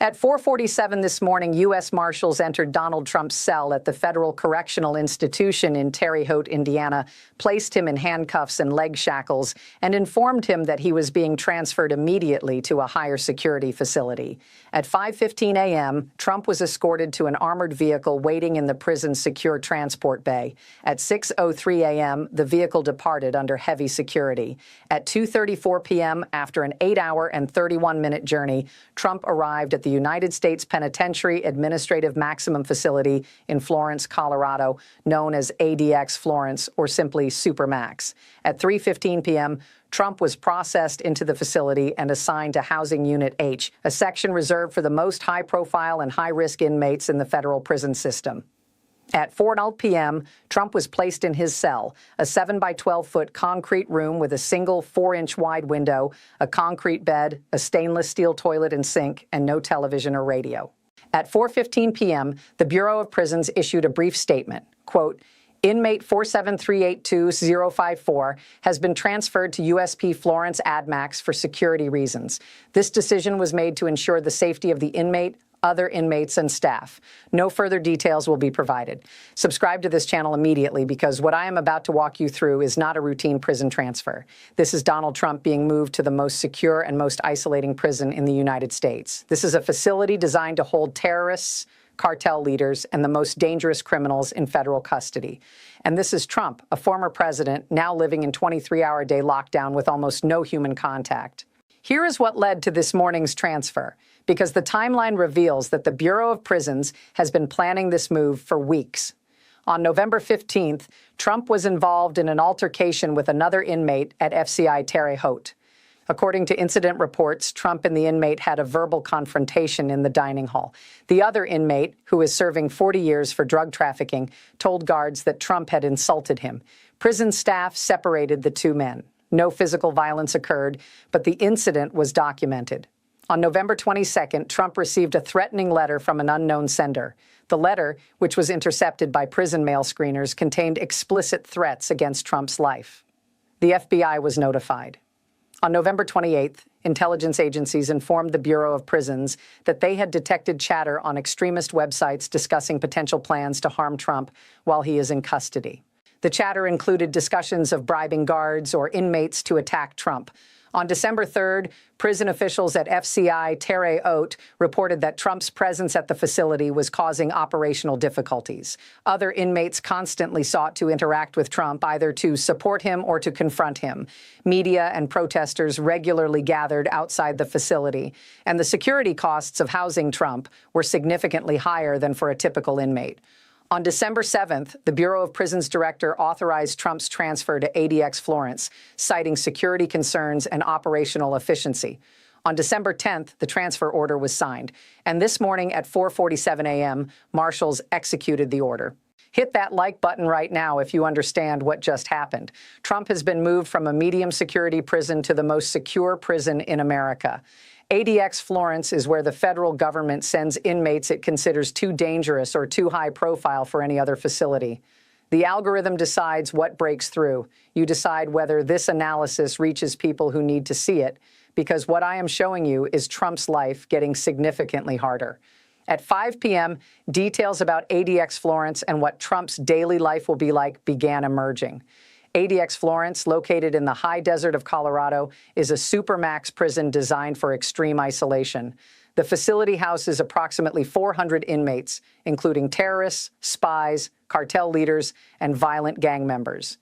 At 4:47 this morning, U.S. Marshals entered Donald Trump's cell at the Federal Correctional Institution in Terre Haute, Indiana, placed him in handcuffs and leg shackles, and informed him that he was being transferred immediately to a higher security facility. At 5:15 a.m., Trump was escorted to an armored vehicle waiting in the prison's secure transport bay. At 6:03 a.m., the vehicle departed under heavy security. At 2:34 p.m., after an 8-hour and 31-minute journey, Trump arrived at the United States Penitentiary Administrative Maximum Facility in Florence, Colorado, known as ADX Florence, or simply Supermax. At 3:15 p.m., Trump was processed into the facility and assigned to Housing Unit H, a section reserved for the most high-profile and high-risk inmates in the federal prison system. At 4:00 p.m., Trump was placed in his cell, a 7 by 12-foot concrete room with a single 4-inch wide window, a concrete bed, a stainless steel toilet and sink, and no television or radio. At 4:15 p.m., the Bureau of Prisons issued a brief statement, quote, "Inmate 47382-054 has been transferred to USP Florence ADMAX for security reasons. This decision was made to ensure the safety of the inmate, other inmates, and staff. No further details will be provided." Subscribe to this channel immediately because what I am about to walk you through is not a routine prison transfer. This is Donald Trump being moved to the most secure and most isolating prison in the United States. This is a facility designed to hold terrorists, cartel leaders, and the most dangerous criminals in federal custody. And this is Trump, a former president, now living in 23-hour-a-day lockdown with almost no human contact. Here is what led to this morning's transfer, because the timeline reveals that the Bureau of Prisons has been planning this move for weeks. On November 15th, Trump was involved in an altercation with another inmate at FCI Terre Haute. According to incident reports, Trump and the inmate had a verbal confrontation in the dining hall. The other inmate, who is serving 40 years for drug trafficking, told guards that Trump had insulted him. Prison staff separated the two men. No physical violence occurred, but the incident was documented. On November 22nd, Trump received a threatening letter from an unknown sender. The letter, which was intercepted by prison mail screeners, contained explicit threats against Trump's life. The FBI was notified. On November 28th, intelligence agencies informed the Bureau of Prisons that they had detected chatter on extremist websites discussing potential plans to harm Trump while he is in custody. The chatter included discussions of bribing guards or inmates to attack Trump. On December 3rd, prison officials at FCI Terre Haute reported that Trump's presence at the facility was causing operational difficulties. Other inmates constantly sought to interact with Trump, either to support him or to confront him. Media and protesters regularly gathered outside the facility, and the security costs of housing Trump were significantly higher than for a typical inmate. On December 7th, the Bureau of Prisons director authorized Trump's transfer to ADX Florence, citing security concerns and operational efficiency. On December 10th, the transfer order was signed, and this morning at 4:47 a.m., marshals executed the order. Hit that like button right now if you understand what just happened. Trump has been moved from a medium security prison to the most secure prison in America. ADX Florence is where the federal government sends inmates it considers too dangerous or too high profile for any other facility. The algorithm decides what breaks through. You decide whether this analysis reaches people who need to see it, because what I am showing you is Trump's life getting significantly harder. At 5 p.m., details about ADX Florence and what Trump's daily life will be like began emerging. ADX Florence, located in the high desert of Colorado, is a Supermax prison designed for extreme isolation. The facility houses approximately 400 inmates, including terrorists, spies, cartel leaders, and violent gang members.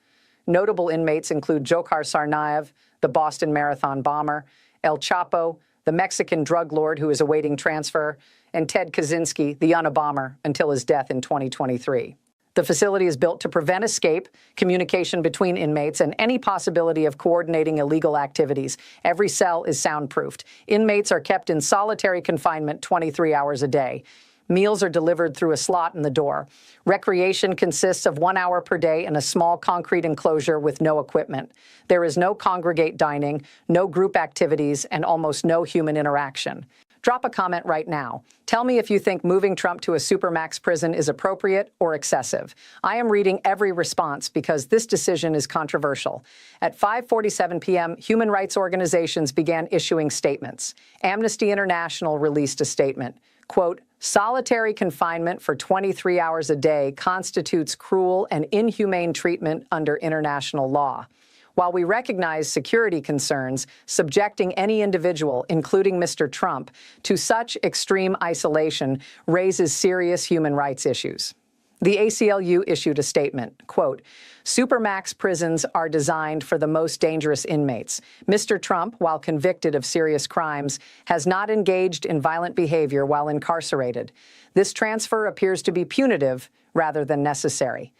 Notable inmates include Dzhokhar Tsarnaev, the Boston Marathon bomber, El Chapo, the Mexican drug lord who is awaiting transfer, and Ted Kaczynski, the Unabomber, until his death in 2023. The facility is built to prevent escape, communication between inmates, and any possibility of coordinating illegal activities. Every cell is soundproofed. Inmates are kept in solitary confinement 23 hours a day. Meals are delivered through a slot in the door. Recreation consists of 1 hour per day in a small concrete enclosure with no equipment. There is no congregate dining, no group activities, and almost no human interaction. Drop a comment right now. Tell me if you think moving Trump to a Supermax prison is appropriate or excessive. I am reading every response because this decision is controversial. At 5:47 p.m., human rights organizations began issuing statements. Amnesty International released a statement. Quote, solitary confinement for 23 hours a day constitutes cruel and inhumane treatment under international law. While we recognize security concerns, subjecting any individual, including Mr. Trump, to such extreme isolation raises serious human rights issues. The ACLU issued a statement, quote, Supermax prisons are designed for the most dangerous inmates. Mr. Trump, while convicted of serious crimes, has not engaged in violent behavior while incarcerated. This transfer appears to be punitive rather than necessary.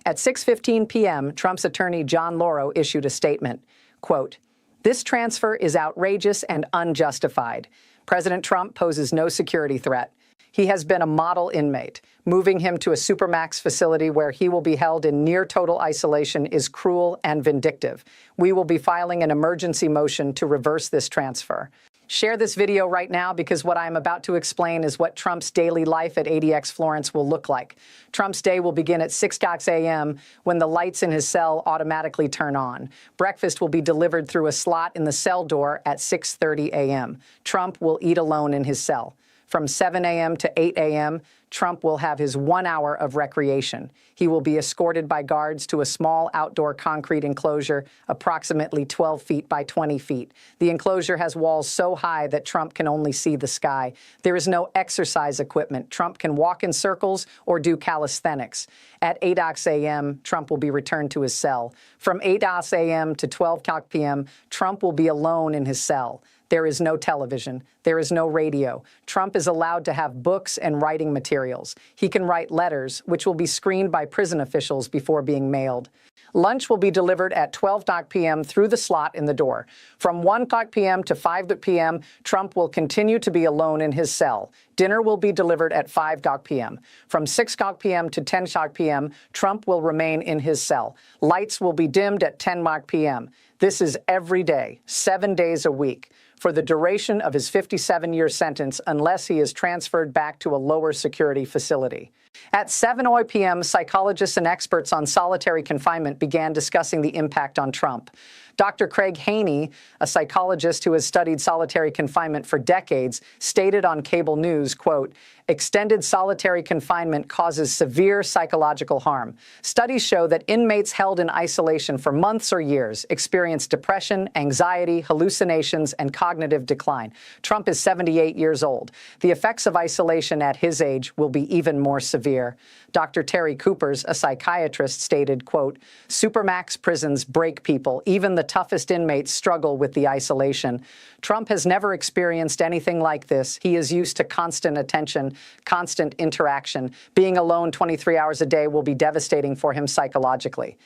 At 6:15 p.m., Trump's attorney John Lauro issued a statement, quote, this transfer is outrageous and unjustified. President Trump poses no security threat. He has been a model inmate. Moving him to a Supermax facility where he will be held in near total isolation is cruel and vindictive. We will be filing an emergency motion to reverse this transfer. Share this video right now because what I am about to explain is what Trump's daily life at ADX Florence will look like. Trump's day will begin at 6 a.m. when the lights in his cell automatically turn on. Breakfast will be delivered through a slot in the cell door at 6:30 a.m. Trump will eat alone in his cell. From 7 a.m. to 8 a.m., Trump will have his 1 hour of recreation. He will be escorted by guards to a small outdoor concrete enclosure approximately 12 feet by 20 feet. The enclosure has walls so high that Trump can only see the sky. There is no exercise equipment. Trump can walk in circles or do calisthenics. At 8 a.m., Trump will be returned to his cell. From 8 a.m. to 12 p.m., Trump will be alone in his cell. There is no television. There is no radio. Trump is allowed to have books and writing materials. He can write letters, which will be screened by prison officials before being mailed. Lunch will be delivered at 12 p.m. through the slot in the door. From 1 p.m. to 5 p.m., Trump will continue to be alone in his cell. Dinner will be delivered at 5 p.m. From 6 p.m. to 10 p.m., Trump will remain in his cell. Lights will be dimmed at 10 p.m. This is every day, 7 days a week, for the duration of his 57-year sentence unless he is transferred back to a lower security facility. At 7 p.m., psychologists and experts on solitary confinement began discussing the impact on Trump. Dr. Craig Haney, a psychologist who has studied solitary confinement for decades, stated on cable news, quote, extended solitary confinement causes severe psychological harm. Studies show that inmates held in isolation for months or years experience depression, anxiety, hallucinations, and cognitive decline. Trump is 78 years old. The effects of isolation at his age will be even more severe. Dr. Terry Coopers, a psychiatrist, stated, quote, Supermax prisons break people. Even the toughest inmates struggle with the isolation. Trump has never experienced anything like this. He is used to constant attention, constant interaction. Being alone 23 hours a day will be devastating for him psychologically.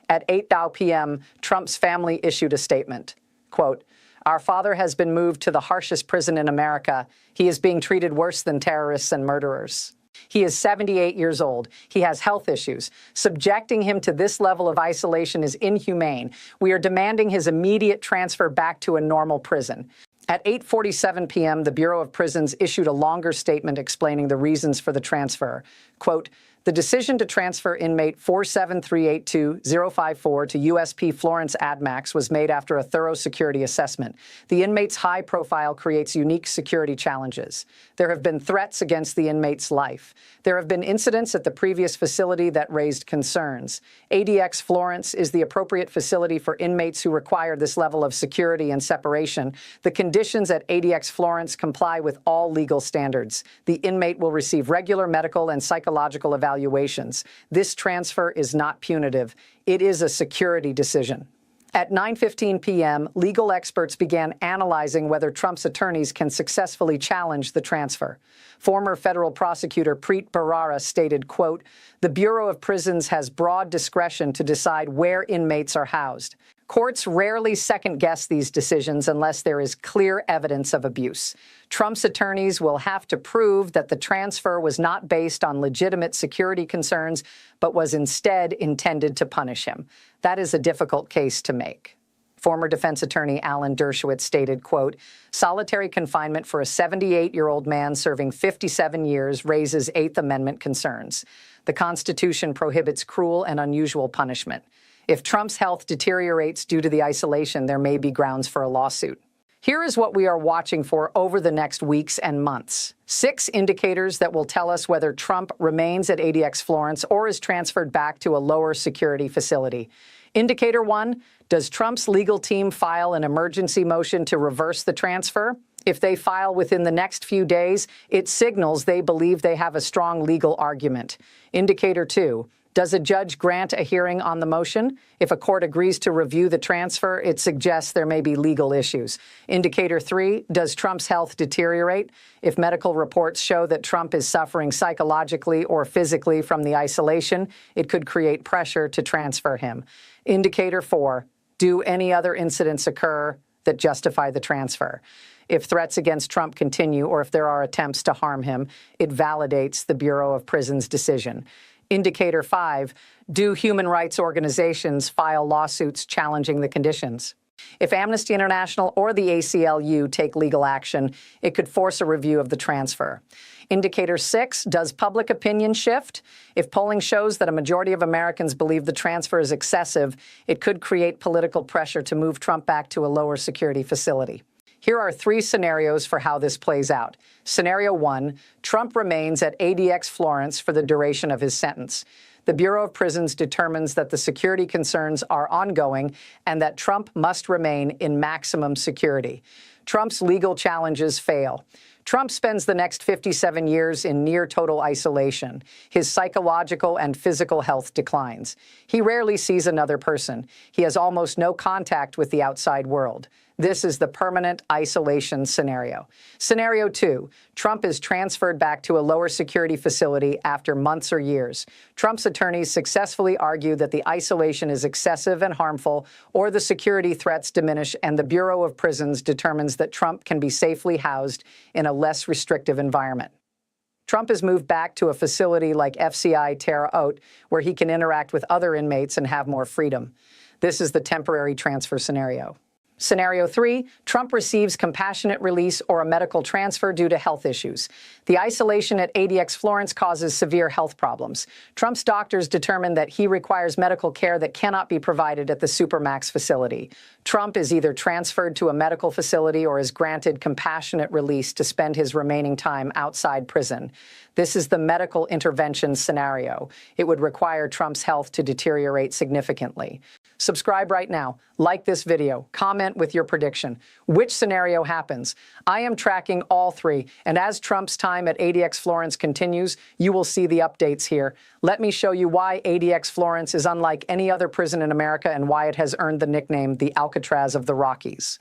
At 8 p.m., Trump's family issued a statement, quote, our father has been moved to the harshest prison in America. He is being treated worse than terrorists and murderers. He is 78 years old. He has health issues. Subjecting him to this level of isolation is inhumane. We are demanding his immediate transfer back to a normal prison. At 8:47 p.m., the Bureau of Prisons issued a longer statement explaining the reasons for the transfer. Quote, the decision to transfer inmate 47382-054 to USP Florence ADMAX was made after a thorough security assessment. The inmate's high profile creates unique security challenges. There have been threats against the inmate's life. There have been incidents at the previous facility that raised concerns. ADX Florence is the appropriate facility for inmates who require this level of security and separation. The conditions at ADX Florence comply with all legal standards. The inmate will receive regular medical and psychological evaluations. This transfer is not punitive. It is a security decision. At 9:15 p.m., legal experts began analyzing whether Trump's attorneys can successfully challenge the transfer. Former federal prosecutor Preet Bharara stated, quote, the Bureau of Prisons has broad discretion to decide where inmates are housed. Courts rarely second-guess these decisions unless there is clear evidence of abuse. Trump's attorneys will have to prove that the transfer was not based on legitimate security concerns, but was instead intended to punish him. That is a difficult case to make. Former defense attorney Alan Dershowitz stated, quote, "Solitary confinement for a 78-year-old man serving 57 years raises Eighth Amendment concerns. The Constitution prohibits cruel and unusual punishment. If Trump's health deteriorates due to the isolation, there may be grounds for a lawsuit." Here is what we are watching for over the next weeks and months. 6 indicators that will tell us whether Trump remains at ADX Florence or is transferred back to a lower security facility. Indicator 1, does Trump's legal team file an emergency motion to reverse the transfer? If they file within the next few days, it signals they believe they have a strong legal argument. Indicator 2, does a judge grant a hearing on the motion? If a court agrees to review the transfer, it suggests there may be legal issues. Indicator 3, does Trump's health deteriorate? If medical reports show that Trump is suffering psychologically or physically from the isolation, it could create pressure to transfer him. Indicator 4, do any other incidents occur that justify the transfer? If threats against Trump continue or if there are attempts to harm him, it validates the Bureau of Prisons' decision. Indicator 5, do human rights organizations file lawsuits challenging the conditions? If Amnesty International or the ACLU take legal action, it could force a review of the transfer. Indicator 6, does public opinion shift? If polling shows that a majority of Americans believe the transfer is excessive, it could create political pressure to move Trump back to a lower security facility. Here are 3 scenarios for how this plays out. Scenario 1, Trump remains at ADX Florence for the duration of his sentence. The Bureau of Prisons determines that the security concerns are ongoing and that Trump must remain in maximum security. Trump's legal challenges fail. Trump spends the next 57 years in near total isolation. His psychological and physical health declines. He rarely sees another person. He has almost no contact with the outside world. This is the permanent isolation scenario. Scenario 2, Trump is transferred back to a lower security facility after months or years. Trump's attorneys successfully argue that the isolation is excessive and harmful, or the security threats diminish, and the Bureau of Prisons determines that Trump can be safely housed in a less restrictive environment. Trump is moved back to a facility like FCI Terre Haute, where he can interact with other inmates and have more freedom. This is the temporary transfer scenario. Scenario 3, Trump receives compassionate release or a medical transfer due to health issues. The isolation at ADX Florence causes severe health problems. Trump's doctors determine that he requires medical care that cannot be provided at the Supermax facility. Trump is either transferred to a medical facility or is granted compassionate release to spend his remaining time outside prison. This is the medical intervention scenario. It would require Trump's health to deteriorate significantly. Subscribe right now, like this video, comment with your prediction. Which scenario happens? I am tracking all 3, and as Trump's time at ADX Florence continues, you will see the updates here. Let me show you why ADX Florence is unlike any other prison in America and why it has earned the nickname the Alcatraz of the Rockies.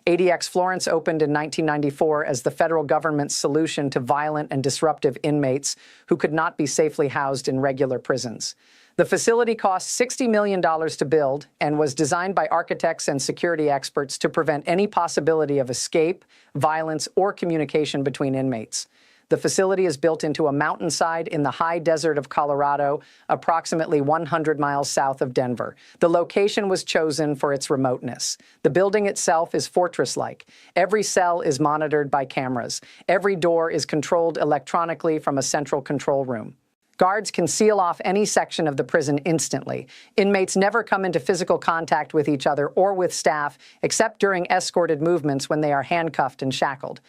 ADX Florence opened in 1994 as the federal government's solution to violent and disruptive inmates who could not be safely housed in regular prisons. The facility cost $60 million to build and was designed by architects and security experts to prevent any possibility of escape, violence, or communication between inmates. The facility is built into a mountainside in the high desert of Colorado, approximately 100 miles south of Denver. The location was chosen for its remoteness. The building itself is fortress-like. Every cell is monitored by cameras. Every door is controlled electronically from a central control room. Guards can seal off any section of the prison instantly. Inmates never come into physical contact with each other or with staff, except during escorted movements when they are handcuffed and shackled.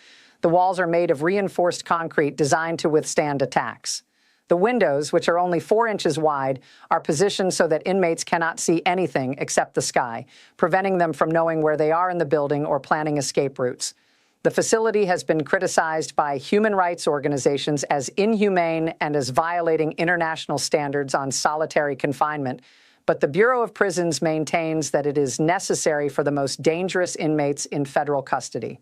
The walls are made of reinforced concrete designed to withstand attacks. The windows, which are only 4 inches wide, are positioned so that inmates cannot see anything except the sky, preventing them from knowing where they are in the building or planning escape routes. The facility has been criticized by human rights organizations as inhumane and as violating international standards on solitary confinement, but the Bureau of Prisons maintains that it is necessary for the most dangerous inmates in federal custody.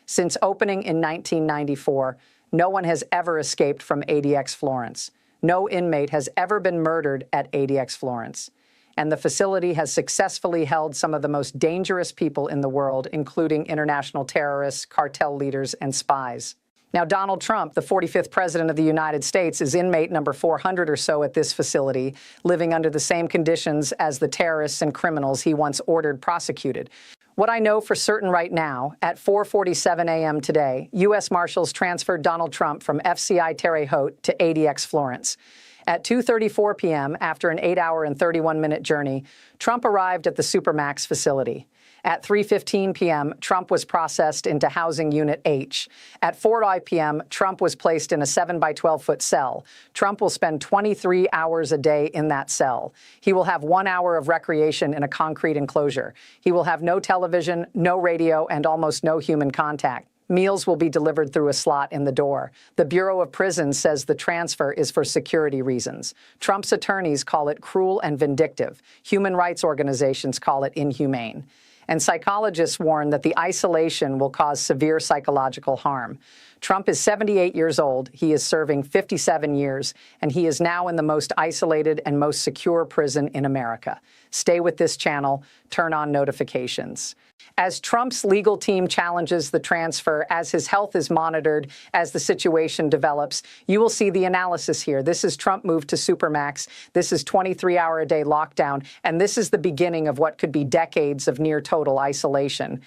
Since opening in 1994, no one has ever escaped from ADX Florence. No inmate has ever been murdered at ADX Florence. And the facility has successfully held some of the most dangerous people in the world, including international terrorists, cartel leaders, and spies. Now, Donald Trump, the 45th president of the United States, is inmate number 400 or so at this facility, living under the same conditions as the terrorists and criminals he once ordered prosecuted. What I know for certain right now, at 4:47 a.m. today, U.S. Marshals transferred Donald Trump from FCI Terre Haute to ADX Florence. At 2:34 p.m., after an 8-hour and 31-minute journey, Trump arrived at the Supermax facility. At 3:15 p.m., Trump was processed into Housing Unit H. At 4:00 p.m., Trump was placed in a 7 by 12-foot cell. Trump will spend 23 hours a day in that cell. He will have 1 hour of recreation in a concrete enclosure. He will have no television, no radio, and almost no human contact. Meals will be delivered through a slot in the door. The Bureau of Prisons says the transfer is for security reasons. Trump's attorneys call it cruel and vindictive. Human rights organizations call it inhumane. And psychologists warn that the isolation will cause severe psychological harm. Trump is 78 years old, he is serving 57 years, and he is now in the most isolated and most secure prison in America. Stay with this channel, turn on notifications. As Trump's legal team challenges the transfer, as his health is monitored, as the situation develops, you will see the analysis here. This is Trump moved to Supermax. This is 23-hour-a-day lockdown. And this is the beginning of what could be decades of near total isolation.